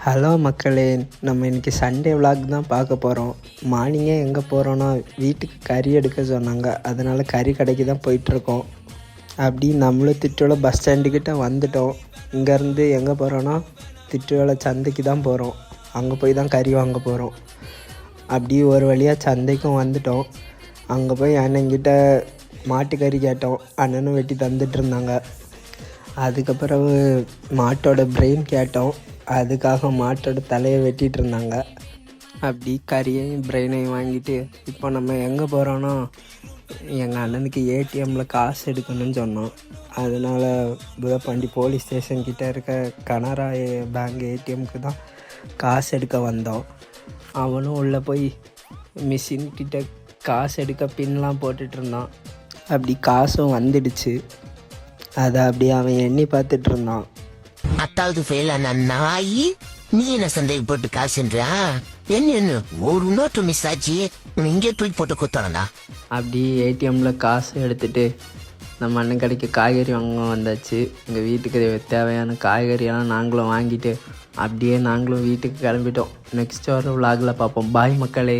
Hello மக்களே, நம்ம இன்றைக்கி சண்டே விலாக் தான் பார்க்க போகிறோம். மார்னிங்கே எங்கே போகிறோன்னா, வீட்டுக்கு கறி எடுக்க சொன்னாங்க. அதனால் கறி கடைக்கு தான் போயிட்டுருக்கோம். அப்படி நம்மளும் திட்டுவேலை பஸ் ஸ்டாண்டுக்கிட்ட வந்துட்டோம். இங்கேருந்து எங்கே போகிறோன்னா, திட்டுவேலை சந்தைக்கு தான் போகிறோம். அங்கே போய் தான் கறி வாங்க போகிறோம். அப்படி ஒரு வழியாக சந்தைக்கும் வந்துட்டோம். அங்கே போய் அண்ணங்கிட்ட மாட்டுக்கறி கேட்டோம். அண்ணனும் வெட்டி தந்துட்டு இருந்தாங்க. அதுக்கப்புறம் மாட்டோட பிரெயின் கேட்டோம். அதுக்காக மாட்டோட தலையை வெட்டிகிட்டு இருந்தாங்க. அப்படி கறியையும் பிரெயினையும் வாங்கிட்டு இப்போ நம்ம எங்கே போகிறோன்னா, எங்கள் அண்ணனுக்கு ஏடிஎம்மில் காசு எடுக்கணும்னு சொன்னோம். அதனால் புதப்பாண்டி போலீஸ் ஸ்டேஷன்கிட்ட இருக்க கனரா பேங்க் ஏடிஎம்க்கு தான் காசு எடுக்க வந்தோம். அவனும் உள்ளே போய் மிஷின்கிட்ட காசு எடுக்க பின்லாம் போட்டுட்டு இருந்தான். அப்படி காசும் வந்துடுச்சு. அதை அப்படி அவன் எண்ணி பார்த்துட்டு இருந்தான். அத்தாவது ஃபெயில் ஆன நாயி, நீ என்ன சந்தைக்கு போட்டு காசுன்றா? என்ன ஒரு நோட்டு மிஸ் ஆச்சு, இங்கே தூக்கி போட்டு குத்தானடா. அப்படி ஏடிஎம்மில் காசு எடுத்துகிட்டு நம்ம அண்ணன் கடைக்கு காய்கறி வாங்க வந்தாச்சு. எங்கள் வீட்டுக்கு தேவையான காய்கறியெல்லாம் நாங்களும் வாங்கிட்டு அப்படியே நாங்களும் வீட்டுக்கு கிளம்பிட்டோம். நெக்ஸ்ட் வர விலாகில் பார்ப்போம். பாய் மக்களே.